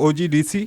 OGDC,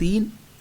3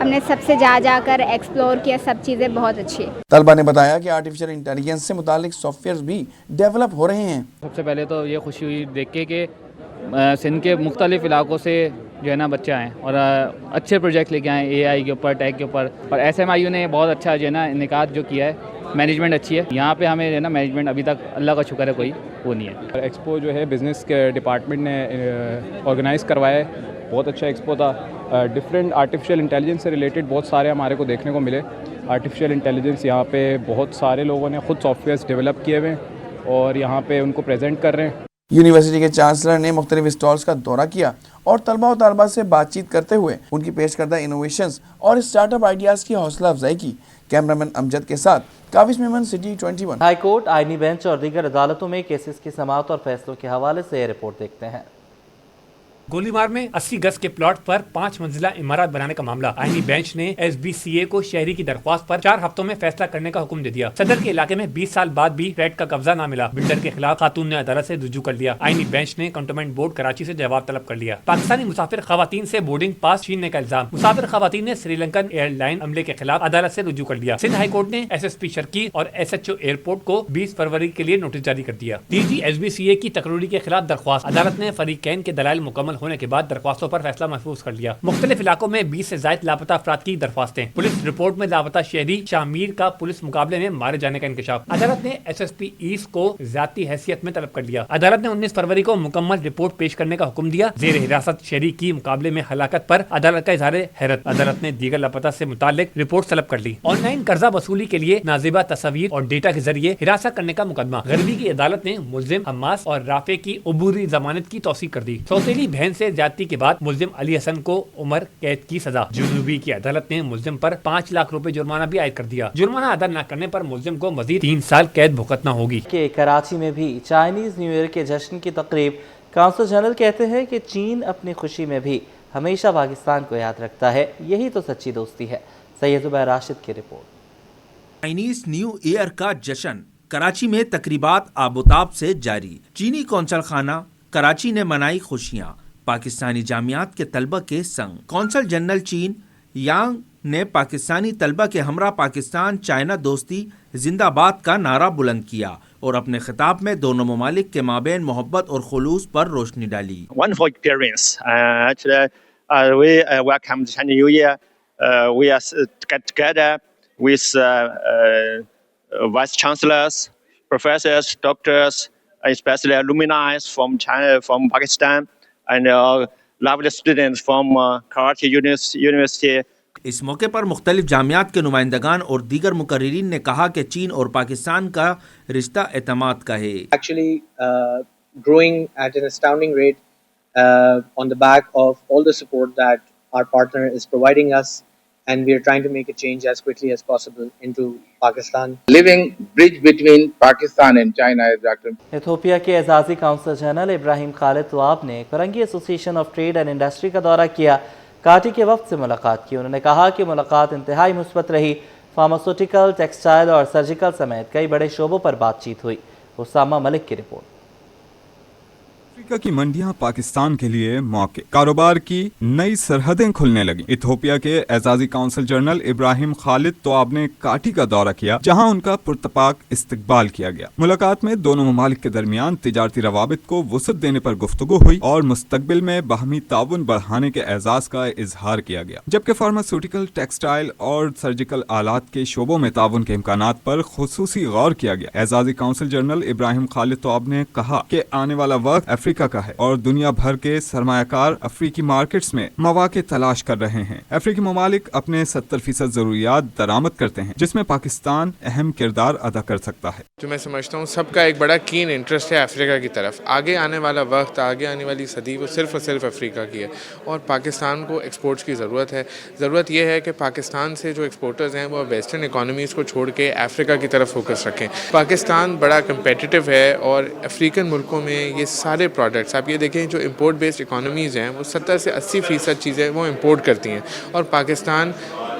ہم نے سب سے جا کر ایکسپلور کیا, سب چیزیں بہت اچھی. طلبہ نے بتایا کہ آرٹیفیشل انٹیلیجنس سے متعلق سافٹ ویئرز بھی ڈیولپ ہو رہے ہیں. سب سے پہلے تو یہ خوشی ہوئی دیکھ کے کہ سندھ کے مختلف علاقوں سے جو ہے نا بچے آئیں اور اچھے پروجیکٹ لے کے آئیں اے آئی کے اوپر, ٹیک کے اوپر. اور SMIU نے بہت اچھا جو ہے نا انعقاد جو کیا ہے, مینجمنٹ اچھی ہے یہاں پہ. ہمیں جو ہے نا مینجمنٹ ابھی تک اللہ کا شکر ہے کوئی وہ نہیں ہے. ایکسپو جو ہے بزنس کے ڈپارٹمنٹ نے آرگنائز کروایا ہے, بہت اچھا ایکسپو تھا. ڈفرینٹ آرٹیفیشیل انٹیلیجنس سے ریلیٹڈ بہت سارے ہمارے کو دیکھنے کو ملے. آرٹیفیشیل انٹیلیجنس یہاں پہ بہت سارے لوگوں نے خود سافٹ ویئرس ڈیولپ کیے ہوئے ہیں اور یہاں پہ ان کو پریزنٹ کر رہے ہیں. یونیورسٹی کے چانسلر نے مختلف اسٹالز کا دورہ کیا اور طلبہ و طالبات سے بات چیت کرتے ہوئے ان کی پیش کردہ انوویشنز اور اسٹارٹ اپ آئیڈیاز کی حوصلہ افزائی کی. کیمرامین امجد کے ساتھ کاوش میمن, سٹی 21. ہائی کورٹ, آئینی بینچ اور دیگر عدالتوں میں کیسز کی سماعت اور فیصلوں کے حوالے سے یہ رپورٹ دیکھتے ہیں. گولی مار میں 80 گز کے پلاٹ پر 5 منزلہ عمارت بنانے کا معاملہ. آئینی بینچ نے SBCA کو شہری کی درخواست پر 4 ہفتوں میں فیصلہ کرنے کا حکم دے دیا. صدر کے علاقے میں 20 سال بعد بھی فلیٹ کا قبضہ نہ ملا. بلڈر کے خلاف خاتون نے عدالت سے رجوع کر لیا. آئینی بینچ نے کنٹونمنٹ بورڈ کراچی سے جواب طلب کر لیا. پاکستانی مسافر خواتین سے بورڈنگ پاس چھیننے کا الزام. مسافر خواتین نے سری لنکن ایئر لائن عملے کے خلاف عدالت سے رجوع کر لیا. سندھ ہائی کورٹ نے SSP شرکی اور SHO ایئرپورٹ کو 20 فروری کے لیے نوٹس جاری کر دیا. DG SBCA کی تقرری کے خلاف درخواست. عدالت نے فریقین کے دلائل مکمل ہونے کے بعد درخواستوں پر فیصلہ محفوظ کر لیا. مختلف علاقوں میں 20 سے زائد لاپتہ افراد کی درخواستیں. پولیس رپورٹ میں لاپتہ شہری شامیر کا پولیس مقابلے میں مارے جانے کا انکشاف. عدالت نے SSP ایسٹ کو ذاتی حیثیت میں طلب کر لیا. عدالت نے 19 فروری کو مکمل رپورٹ پیش کرنے کا حکم دیا. زیر حراست شہری کی مقابلے میں ہلاکت پر عدالت کا اظہار حیرت. عدالت نے دیگر لاپتہ سے متعلق رپورٹ طلب کر لی. آن لائن قرضہ وصولی کے لیے نازیبہ تصاویر اور ڈیٹا کے ذریعے ہراساں کرنے کا مقدمہ. غربی کی عدالت نے ملزم حماس اور رافع کی عبوری ضمانت کی توثیق کر دی. سوتیلی بہن سے زیادتی کے بعد ملزم علی حسن کو عمر قید کی سزا. جنوبی کی عدالت نے ملزم پر 5 لاکھ روپے جرمانہ بھی عائد کر دیا. جرمانہ ادا نہ کرنے پر ملزم کو مزید 3 سال قید بھگتنا ہوگی. کہ کراچی میں بھی چائنیز نیو ایئر کے جشن کی تقریب. کونسل جنرل کہتے ہیں کہ چین اپنی خوشی میں بھی ہمیشہ پاکستان کو یاد رکھتا ہے. یہی تو سچی دوستی ہے. سید زبیر راشد کی رپورٹ. چائنیز نیو ایئر کا جشن کراچی میں تقریبات آبوتاب سے جاری. چینی قونصل خانہ کراچی نے منائی خوشیاں پاکستانی جامعات کے طلبہ کے سنگ. قونصل جنرل چین یانگ نے پاکستانی طلبہ کے ہمراہ پاکستان چائنا دوستی زندہ باد کا نعرہ بلند کیا اور اپنے خطاب میں دونوں ممالک کے مابین محبت اور خلوص پر روشنی ڈالی. Wonderful experience. Actually, we welcome the Chinese New Year. We are get together with vice chancellors, professors, doctors, especially alumni from China, from Pakistan, and lovely students from Karachi University. اس موقع پر مختلف جامعات کے نمائندگان اور دیگر مقررین نے کہا کہ چین اور پاکستان کا رشتہ اعتماد کا ہے. Actually growing at an astounding rate on the back of all the support that our partner is providing us, and we are trying to make a change as quickly as possible into Pakistan. Living bridge between Pakistan and China is Dr. Ethiopia کے اعزازی council general ابراہیم خالد طواب نے فرنگی ایسوسی ایشن of trade and industry کا دورہ کیا. کاٹی کے وفد سے ملاقات کی. انہوں نے کہا کہ ملاقات انتہائی مثبت رہی. فارماسوٹیکل، ٹیکسٹائل اور سرجیکل سمیت کئی بڑے شعبوں پر بات چیت ہوئی. اسامہ ملک کی رپورٹ. افریقہ کی منڈیاں پاکستان کے لیے موقع. کاروبار کی نئی سرحدیں کھلنے لگیں. ایتھوپیا کے اعزازی کونسل جنرل ابراہیم خالد طواب نے کاٹی کا دورہ کیا جہاں ان کا پرتپاک استقبال کیا گیا. ملاقات میں دونوں ممالک کے درمیان تجارتی روابط کو وسعت دینے پر گفتگو ہوئی اور مستقبل میں باہمی تعاون بڑھانے کے اعزاز کا اظہار کیا گیا. جبکہ فارماسوٹیکل، ٹیکسٹائل اور سرجیکل آلات کے شعبوں میں تعاون کے امکانات پر خصوصی غور کیا گیا. اعزازی کونسل جنرل ابراہیم خالد طواب نے کہا کہ آنے والا وقت افریقہ کا ہے اور دنیا بھر کے سرمایہ کار افریقی مارکیٹس میں مواقع تلاش کر رہے ہیں. افریقی ممالک اپنے 70% ضروریات درآمد کرتے ہیں جس میں پاکستان اہم کردار ادا کر سکتا ہے. جو میں سمجھتا ہوں سب کا ایک بڑا کین انٹرسٹ ہے افریقہ کی طرف. آگے آنے والا وقت، آگے آنے والی صدی وہ صرف اور صرف افریقہ کی ہے اور پاکستان کو ایکسپورٹس کی ضرورت ہے. ضرورت یہ ہے کہ پاکستان سے جو ایکسپورٹرز ہیں وہ ویسٹرن اکانومیز کو چھوڑ کے افریقہ کی طرف فوکس رکھیں. پاکستان بڑا کمپیٹیٹیو ہے اور افریقن ملکوں میں یہ سارے پروڈکٹس آپ یہ دیکھیں جو امپورٹ بیسڈ اکانومیز ہیں وہ 70 سے 80% چیزیں وہ امپورٹ کرتی ہیں اور پاکستان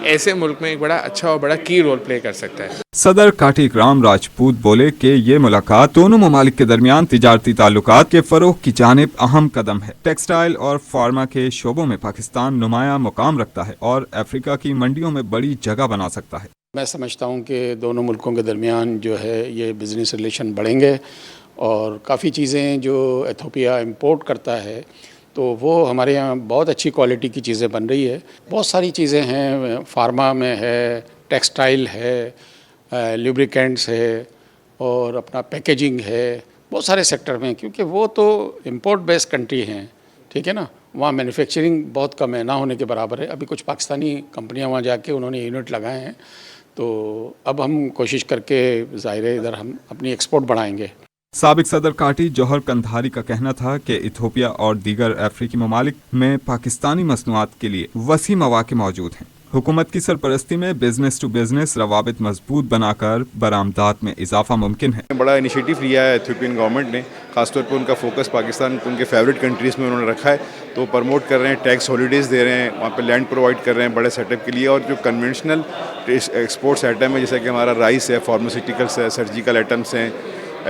ایسے ملک میں ایک بڑا اچھا اور بڑا کی رول پلے کر سکتا ہے. صدر کاٹی اکرام راجپوت بولے کہ یہ ملاقات دونوں ممالک کے درمیان تجارتی تعلقات کے فروغ کی جانب اہم قدم ہے. ٹیکسٹائل اور فارما کے شعبوں میں پاکستان نمایاں مقام رکھتا ہے اور افریقہ کی منڈیوں میں بڑی جگہ بنا سکتا ہے. میں سمجھتا ہوں کہ دونوں ملکوں کے درمیان جو ہے یہ بزنس ریلیشن بڑھیں گے اور کافی چیزیں جو ایتھوپیا امپورٹ کرتا ہے تو وہ ہمارے یہاں بہت اچھی کوالٹی کی چیزیں بن رہی ہے. بہت ساری چیزیں ہیں، فارما میں ہے، ٹیکسٹائل ہے، لیبریکینٹس ہے اور اپنا پیکیجنگ ہے، بہت سارے سیکٹر میں، کیونکہ وہ تو امپورٹ بیس کنٹری ہیں، ٹھیک ہے نا، وہاں مینوفیکچرنگ بہت کم ہے، نہ ہونے کے برابر ہے. ابھی کچھ پاکستانی کمپنیاں وہاں جا کے انہوں نے یونٹ لگائے ہیں، تو اب ہم کوشش کر کے ظاہر ہے ادھر ہم اپنی ایکسپورٹ بڑھائیں گے. سابق صدر کاٹی جوہر کندھاری کا کہنا تھا کہ ایتھوپیا اور دیگر افریقی ممالک میں پاکستانی مصنوعات کے لیے وسیع مواقع موجود ہیں. حکومت کی سرپرستی میں بزنس ٹو بزنس روابط مضبوط بنا کر برآمدات میں اضافہ ممکن ہے. بڑا انیشیٹو لیا ہے ایتھوپین گورنمنٹ نے، خاص طور پہ ان کا فوکس پاکستان ان کے فیوریٹ کنٹریز میں انہوں نے رکھا ہے، تو پروموٹ کر رہے ہیں، ٹیکس ہالیڈیز دے رہے ہیں، وہاں پہ لینڈ پرووائڈ کر رہے ہیں بڑے سیٹ اپ کے لیے. اور جو کنونشنل ایکسپورٹس آئٹم ہے جیسے کہ ہمارا رائس ہے، فارماسیوٹیکلس ہے، سرجیکل آئٹمس ہیں،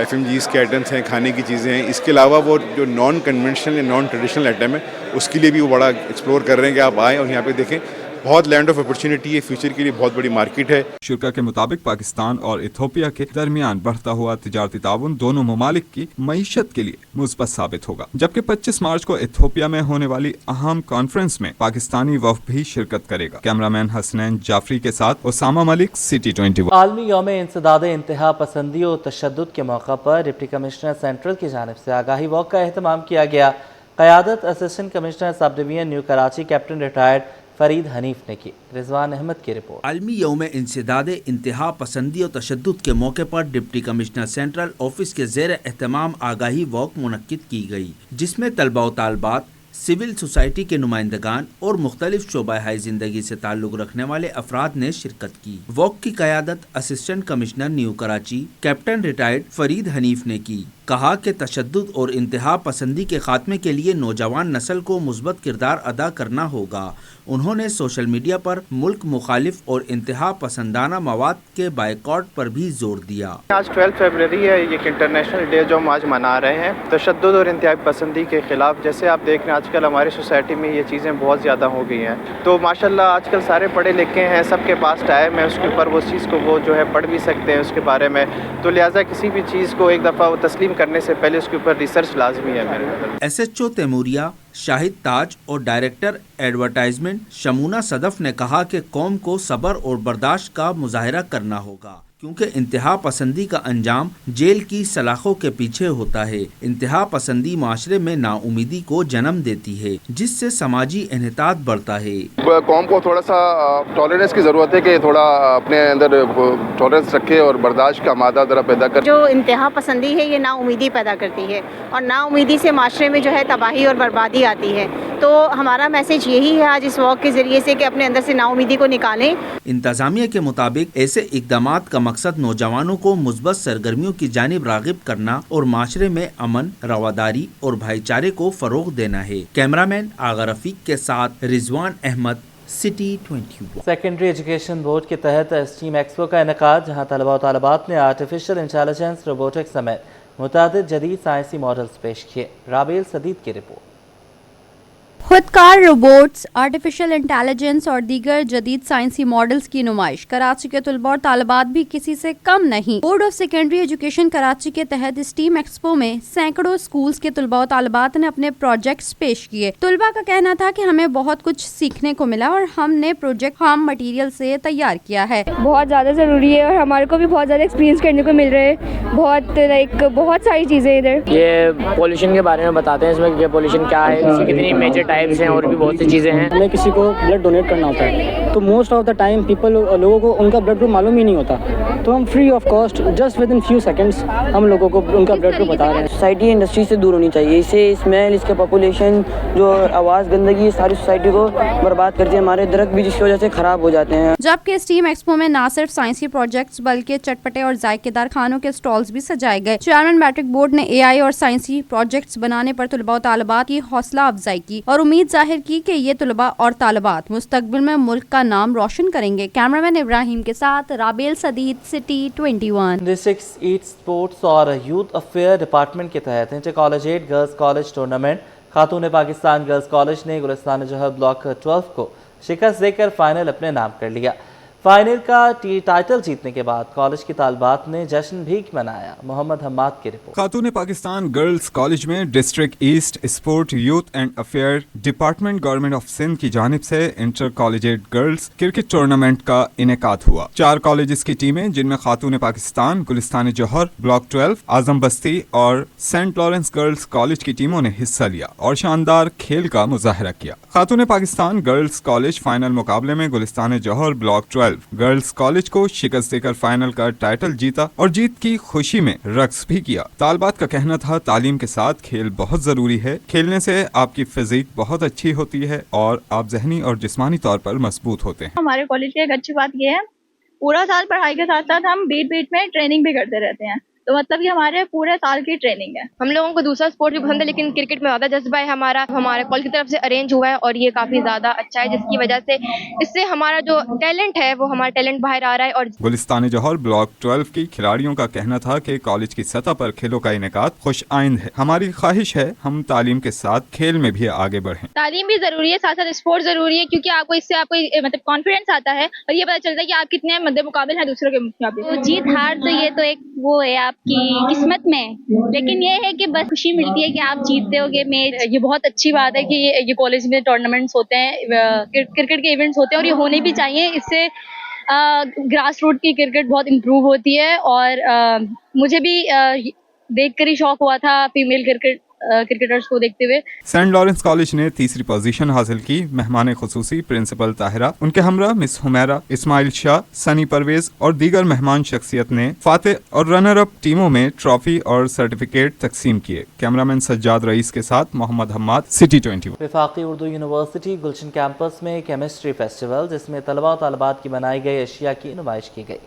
FMGs کے آئٹمس ہیں، کھانے کی چیزیں ہیں، اس کے علاوہ وہ جو نان کنونشنل یا نان ٹریڈیشنل آئٹم ہے اس کے لیے بھی وہ بڑا ایکسپلور کر رہے ہیں کہ آپ آئیں اور یہاں پہ دیکھیں. بہت لینڈ آف اپرچونٹی ہے، فیوچر کے لیے بہت بڑی مارکیٹ ہے. شرکا کے مطابق پاکستان اور ایتھوپیا کے درمیان بڑھتا ہوا تجارتی تعاون دونوں ممالک کی معیشت کے لیے مثبت ثابت ہوگا. جبکہ 25 مارچ کو ایتھوپیا میں ہونے والی اہم کانفرنس میں پاکستانی وفد بھی شرکت کرے گا. کیمرامین حسنین جعفری کے ساتھ اسامہ ملک، City 21. عالمی یوم انسداد انتہا پسندی و تشدد کے موقع پر ڈپٹی کمشنر سینٹرل کی جانب سے آگاہی واک کا اہتمام کیا گیا. قیادت اسسٹنٹ کمشنر سب division new Karachi captain retired Farid Hanif نے کی. رضوان احمد کی رپورٹ. عالمی یوم انسداد انتہا پسندی و تشدد کے موقع پر ڈپٹی کمشنر سینٹرل آفس کے زیر اہتمام آگاہی واک منعقد کی گئی، جس میں طلباء و طالبات، سول سوسائٹی کے نمائندگان اور مختلف شعبہ ہائے زندگی سے تعلق رکھنے والے افراد نے شرکت کی. واک کی قیادت assistant commissioner new Karachi captain retired Farid Hanif نے کی. کہا کہ تشدد اور انتہا پسندی کے خاتمے کے لیے نوجوان نسل کو مثبت کردار ادا کرنا ہوگا. انہوں نے سوشل میڈیا پر ملک مخالف اور انتہا پسندانہ مواد کے بائیکاٹ پر بھی زور دیا. آج 12 فروری ہے، یہ انٹرنیشنل ڈے جو ہم آج منا رہے ہیں تشدد اور انتہا پسندی کے خلاف. جیسے آپ دیکھ رہے ہیں آج کل ہماری سوسائٹی میں یہ چیزیں بہت زیادہ ہو گئی ہیں، تو ماشاءاللہ آج کل سارے پڑھے لکھے ہیں، سب کے پاس ٹائم ہے، اس کے اوپر وہ چیز کو وہ جو ہے پڑھ بھی سکتے ہیں اس کے بارے میں. تو لہٰذا کسی بھی چیز کو ایک دفعہ تسلیم کرنے سے پہلے اس کے اوپر ریسرچ لازمی ہے. میرے SHO تیموریہ شاہد تاج اور ڈائریکٹر ایڈورٹائزمنٹ شمونہ صدف نے کہا کہ قوم کو صبر اور برداشت کا مظاہرہ کرنا ہوگا، کیونکہ انتہا پسندی کا انجام جیل کی سلاخوں کے پیچھے ہوتا ہے. انتہا پسندی معاشرے میں نا امیدی کو جنم دیتی ہے، جس سے سماجی انحطاط بڑھتا ہے. قوم کو تھوڑا سا ٹالرنس کی ضرورت ہے کہ تھوڑا اپنے اندر ٹالرنس رکھے اور برداشت کا مادہ ذرا پیدا کرے. جو انتہا پسندی ہے یہ نا امیدی پیدا کرتی ہے اور نا امیدی سے معاشرے میں جو ہے تباہی اور بربادی آتی ہے. تو ہمارا میسج یہی ہے آج اس واک کے ذریعے سے کہ اپنے اندر سے نا امیدی کو نکالیں. انتظامیہ کے مطابق ایسے اقدامات کا مقصد نوجوانوں کو مثبت سرگرمیوں کی جانب راغب کرنا اور معاشرے میں امن، رواداری اور بھائی چارے کو فروغ دینا ہے. کیمرامین آغا رفیق کے ساتھ Rizwan Ahmed, City 21. Secondary education board کے تحت اسٹیم ایکسپو کا انعقاد، جہاں طلباء و طالبات نے آرٹیفیشل انٹیلیجنس، روبوٹکس سمیت متعدد جدید سائنسی ماڈلز پیش کیے. رابیل صدیق کی رپورٹ. خودکار روبوٹس، آرٹیفیشل انٹیلیجنس اور دیگر جدید سائنسی ماڈلز کی نمائش. کراچی کے طلباء اور طالبات بھی کسی سے کم نہیں. Board of secondary education Karachi کے تحت اسٹیم ایکسپو میں سینکڑوں سکولز کے طلباء و طالبات نے اپنے پروجیکٹس پیش کیے. طلباء کا کہنا تھا کہ ہمیں بہت کچھ سیکھنے کو ملا اور ہم نے پروجیکٹ خام مٹیریل سے تیار کیا ہے. بہت زیادہ ضروری ہے اور ہمارے کو بھی بہت زیادہ ایکسپیرینس کرنے کو مل رہے ہیں. بہت ساری چیزیں ادھر. یہ پولوشن کے بارے میں بتاتے ہیں، اس میں پولوشن کیا ہے، اس کی کتنی میجر ٹائپس ہیں اور بھی بہت سی چیزیں ہیں. ہمیں کسی کو بلڈ ڈونیٹ کرنا ہوتا ہے تو موسٹ آف دا ٹائم لوگوں کو ان کا بلڈ گروپ معلوم ہی نہیں ہوتا, تو ہم free of cost just with in few seconds ہم لوگوں کو ان کا بلڈ گروپ بتا رہے ہیں. سوسائٹی انڈسٹری سے دور ہونی چاہیے, اس سے اسمیل, اس کے پاپولیشن, جو آواز, گندگی ساری سوسائٹی کو برباد کرتی ہے. ہمارے درخت بھی جس کی وجہ سے خراب ہو جاتے ہیں. جبکہ اسٹیم ایکسپو میں نہ صرف سائنسی پروجیکٹس بلکہ چٹپٹے اور ذائقے دار کھانوں کے سٹالز بھی سجائے گئے. چیئرمین میٹرک بورڈ نے AI اور سائنسی پروجیکٹس بنانے پر طلباء و طالبات کی حوصلہ افزائی کی اور امید ظاہر کی کہ یہ طلباء اور طالبات مستقبل میں ملک کا نام روشن کریں گے. کیمرامین ابراہیم کے ساتھ Rabeel Sadeed, city 21. District at sports اور یوتھ افیئر ڈپارٹمنٹ کے تحت inter collegiate girls college tournament خاتون پاکستان گرلز کالج نے گلستان جوہر بلاک 12 کو شکست دے کر فائنل اپنے نام کر لیا. فائنل کا ٹائٹل جیتنے کے بعد کالج کی طالبات نے جشن بھی منایا. محمد حماد کی report. Khatoon Pakistan girls college میں district east sport youth and affair department government of Sindh کی جانب سے inter collegiate girls cricket tournament کا انعقاد ہوا. 4 کالجز کی ٹیمیں جن میں خاتون پاکستان گلستان جوہر بلاک 12, اعظم بستی اور سینٹ لارنس گرلز کالج کی ٹیموں نے حصہ لیا اور شاندار کھیل کا مظاہرہ کیا. خاتون پاکستان گرلز کالج فائنل مقابلے میں گلستان جوہر بلاک 12 گرلز کالج کو شکست دے کر فائنل کا ٹائٹل جیتا اور جیت کی خوشی میں رقص بھی کیا. طالبات کا کہنا تھا تعلیم کے ساتھ کھیل بہت ضروری ہے, کھیلنے سے آپ کی فزیک بہت اچھی ہوتی ہے اور آپ ذہنی اور جسمانی طور پر مضبوط ہوتے ہیں. ہمارے کالج کی ایک اچھی بات یہ ہے, پورا سال پڑھائی کے ساتھ ساتھ ہم بیٹ میں ٹریننگ بھی کرتے رہتے ہیں, تو مطلب یہ ہمارے پورے سال کی ٹریننگ ہے. ہم لوگوں کو دوسرا اسپورٹ بھی پسند ہے لیکن کرکٹ میں زیادہ جذبہ ہے ہمارا. ہمارے کالج کی طرف سے ارینج ہوا ہے اور یہ کافی زیادہ اچھا ہے, جس کی وجہ سے اس سے ہمارا جو ٹیلنٹ ہے وہ ہمارا ٹیلنٹ باہر آ رہا ہے. اور گلستان جوہر بلاک 12 کی کھلاڑیوں کا کہنا تھا کہ کالج کی سطح پر کھیلوں کا انعقاد خوش آئند ہے. ہماری خواہش ہے ہم تعلیم کے ساتھ کھیل میں بھی آگے بڑھیں. تعلیم بھی ضروری ہے, ساتھ ساتھ اسپورٹ ضروری ہے, کیونکہ آپ کو اس سے آپ کو مطلب کانفیڈینس آتا ہے اور یہ پتہ چلتا ہے کہ آپ کتنے مد مقابل ہیں دوسروں کے مقابلے. جیت ہار تو یہ تو ایک وہ ہے آپ کی قسمت میں, لیکن یہ ہے کہ بس خوشی ملتی ہے کہ آپ جیتتے ہو گے میچ. یہ بہت اچھی بات ہے کہ یہ کالج میں ٹورنامنٹس ہوتے ہیں, کرکٹ کے ایونٹس ہوتے ہیں اور یہ ہونے بھی چاہیے. اس سے گراس روٹ کی کرکٹ بہت امپروو ہوتی ہے اور مجھے بھی دیکھ کر ہی شوق ہوا تھا فیمیل کرکٹرز کو دیکھتے ہوئے. سینٹ لارنس کالج نے تیسری پوزیشن حاصل کی. مہمان خصوصی پرنسپل طاہرہ, ان کے ہمراہ مس حمیرہ, اسماعیل شاہ, سنی پرویز اور دیگر مہمان شخصیت نے فاتح اور رنر اپ ٹیموں میں ٹرافی اور سرٹیفکیٹ تقسیم کیے. کیمرامین سجاد رئیس کے ساتھ محمد حماد, سٹی 21. وفاقی اردو یونیورسٹی گلشن کیمپس میں کیمسٹری فیسٹیول, جس میں طلباء و طالبات کی بنائی گئی اشیاء کی نمائش کی گئی.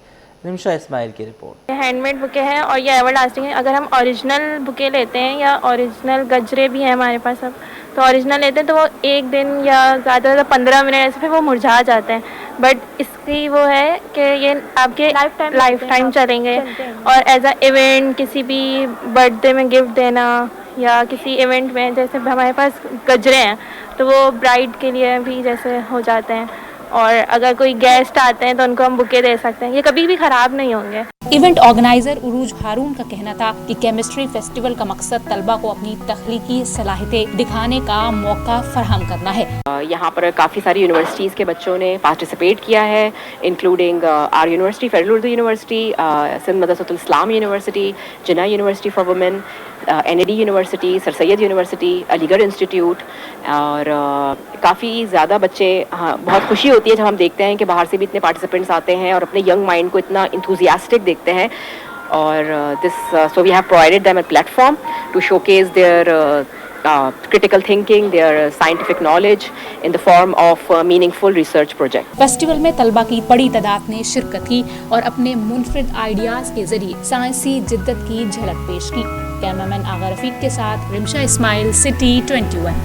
نمشا اسماعیل کی رپورٹ. یہ ہینڈ میڈ بکیں ہیں اور یہ ایور لاسٹنگ ہے. اگر ہم اوریجنل بکیں لیتے ہیں یا اوریجنل گجرے بھی ہیں ہمارے پاس اب, تو اوریجنل لیتے ہیں تو وہ ایک دن یا زیادہ سے زیادہ 15 منٹ ایسے پھر وہ مرجھا جاتے ہیں. بٹ اس کی وہ ہے کہ یہ آپ کے لائف ٹائم چلیں گے. اور ایز اے ایونٹ کسی بھی برتھ ڈے میں گفٹ دینا یا کسی ایونٹ میں, جیسے ہمارے پاس گجرے ہیں تو وہ برائڈ کے لیے بھی جیسے ہو جاتے ہیں, اور اگر کوئی گیسٹ آتے ہیں تو ان کو ہم بکے دے سکتے ہیں. یہ کبھی بھی خراب نہیں ہوں گے. ایونٹ آرگنائزر عروج ہارون کا کہنا تھا کہ کیمسٹری فیسٹیول کا مقصد طلبہ کو اپنی تخلیقی صلاحیتیں دکھانے کا موقع فراہم کرنا ہے. یہاں پر کافی ساری یونیورسٹیز کے بچوں نے پارٹیسپیٹ کیا ہے, including R university, federal Urdu university, Sindh Madressatul Islam university, Jinnah university for women, NAD university, sir Syed university, Aligarh institute. اور کافی زیادہ بچے, بہت خوشی ہوتی ہے جب ہم دیکھتے ہیں کہ باہر سے بھی اتنے پارٹیسپینٹس آتے ہیں اور اپنے ینگ مائنڈ کو اتنا انتھوزیاسٹک دیکھتے ہیں. اور so we have provided them a platform to showcase their critical thinking, their scientific knowledge in the form of meaningful research project. Festival میں طلبہ کی بڑی تعداد نے شرکت کی اور اپنے منفرد آئیڈیاز کے ذریعے سائنسی جدت کی جھلک پیش کی. کیمرامین آغا رفیق کے ساتھ رمشا اسماعیل, سٹی 21.